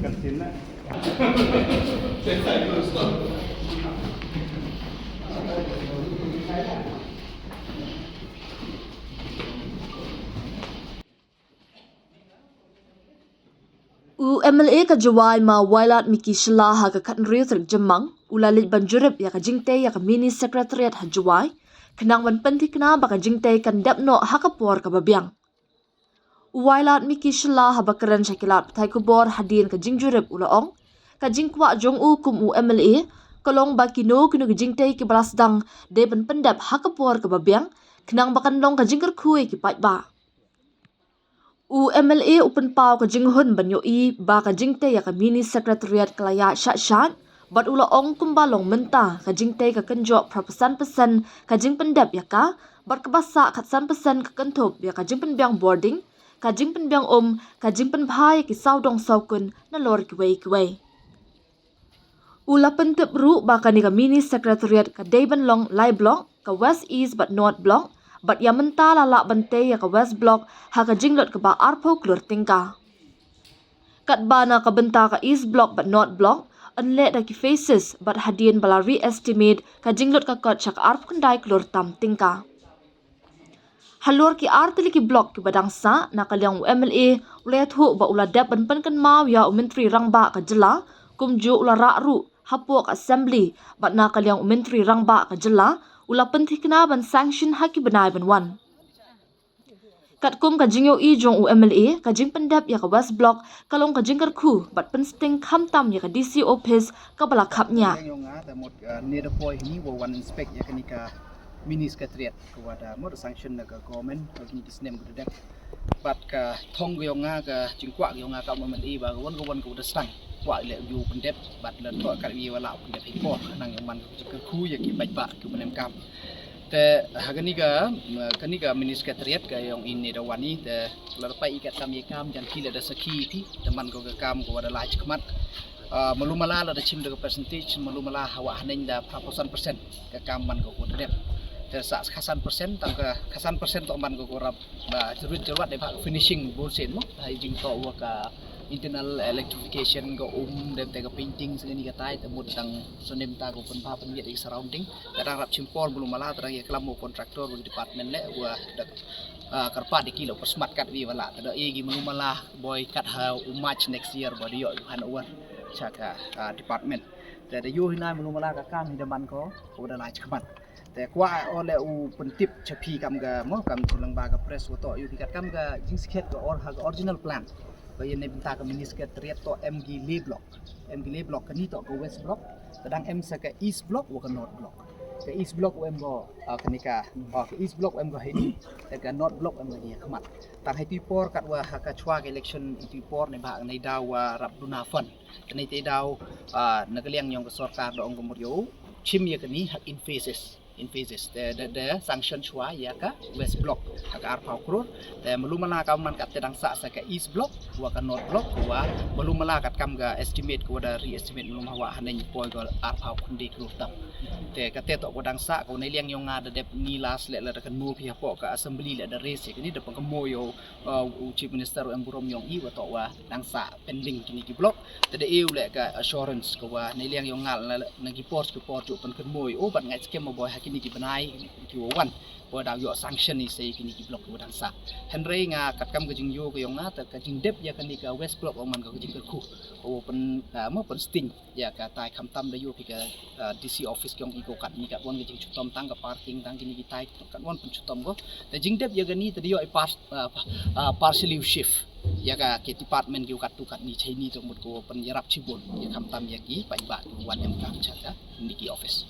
Katsina. MLA ka Jawai ma Wailat Miki Shila ha ka Khat Nriu Trik Jamang ulalit banjurip ya ka jingte ya ka mini secretariat ha Jawai kenang ban pentik na ba ka jingte kan dapno ha ka por ka babiang. Wailat Miki Shila ha bakaran syakilat patai kubor hadin ka jingjurip ulaong ka jingkwa jong u kum MLA kolong ba kino kino ka jingte ki balas dang de ban pendap ha ka por ka babiang kenang bakan long ka jingker kui ki pai ba. MLA open pau ka jinghun banyo I ba ka jingte ya ka mini secretariat kelaya syat bat ula ong kumbalong menta ka jingte ka kenjok perpesan ka jing pendap ya ka bat kebasa katsan pesan ka kentup ya ka jing penbiang boarding ka jing penbiang ka jing penbhai ki saudong saukun na lor kiwei. Ula pentup ru ba ka ni ka mini secretariat ka Dayban Long Lai Block ka West East but North Block bat ya menta lalak bante ya ka West Block ha ka jinglot ka ba arpo klur tingka. Kat bana ka benta ka East Block but North Block unlet da ki faces but hadien bala re-estimate ka jinglot ka kot syak arp kendai klur tam tingka. Halur ki artili ki block ki badang sa na kalyang MLA ulayat hu ba ula dap ban kan mau ya menteri rangba ka jela kumju ula ru hapuk assembly bat na kalyang menteri rangba ka jela ula pentikna ban sanction haki benai ban wan. Kat kum ka jingyo I jong MLA ka jing pendap ya ka West Block kalong ka jingkar khu bat pensting kham tam ya ka DC office ka bala khapnya. Near the point ni one inspect ya kanika mini secretariat kepada mod sanction ka government ni kisnem gudek bat ka thong yonga ka jingkwa yonga ka MLA ba gon ko da sang wa le yu pendep bat le to ka wi wala pendep ipo nang yang man ka khu ya ki bai ba ku menem kam te haganiga kanika mini secretariat ka yang ini da wani te lerpai ikat kam yakam jan kila da saki ti teman ko ka kam ko da laj kmat malumala la da chim da percentage malumala hawa hanin da proportion percent ka kam man ko dep te sa khasan percent tang ka khasan percent to man ko rap ba jerut de finishing bullshit mo hai jing to wa ka internal electrification go dem te ka painting sini ka tai te mud tang sonem ta ko pun pa pengit di surrounding kadang rap chimpol belum malah terang ya kelam kontraktor di department le gua karpa di kilo persmat kat wi wala te gi belum malah boy kat ha much next year body yo han uan chaka department te de yo hinai belum malah ka kam hidaman ko udah laj khamat te kwa ole u pentip chapi kam ga mo kam tulang ba ka press woto yu dikat kam ga jing skhet ko or ha original plan bayan ne benta ka mini secretariat to MG block kani to ko West Block kadang M sa ka East Block wa ka North Block ka East Block em go kanika ka East Block em go hedi ka North Block em go ni khamat tang hai por kat wa ha ka chwa election por ne ba nei daw rap duna fon kani te daw nagaliang yong ka sarkar do ong gumuryo chim ya kani hak in phases the sanction chua ya ka West Block hak arpau krur te melumala ka man kat tedang sa ka East Block wa ka North Block wa melumala kat kam ga estimate ko da re-estimate melum hawa hanen poi go arpau kundi krur tam te ka te to kodang sa ko nei liang yong nga da dep ni las le la kan mu pia po ka assembly le da race ni da pang moyo chief minister em burom yong I wa to wa dang sa pending kini ki block te de eu le ka assurance ko wa nei liang yong nga na ki port ju pan kan moy o ban ngai skem mo boy kini ki benai ki wan bo daw yo sanction ni sei kini ki block ko dan sa henry nga kat kam gajing yo ko yong nga ta ka jing dep ya kani ka West Block man ko jing ku o pen mo pen sting ya ka tai kham tam da yo ki ka DC office kyong iko kat ni ka won gajing chutom tang ka parking tang kini ki tai kat won pen chutom go ta jing dep ya gani ta yo partially shift ya ka ke department ki kat tu kat ni chai ni to mut ko pen yarap chibon ya kham tam ya ki pai ba wan em kam cha ka ni ki office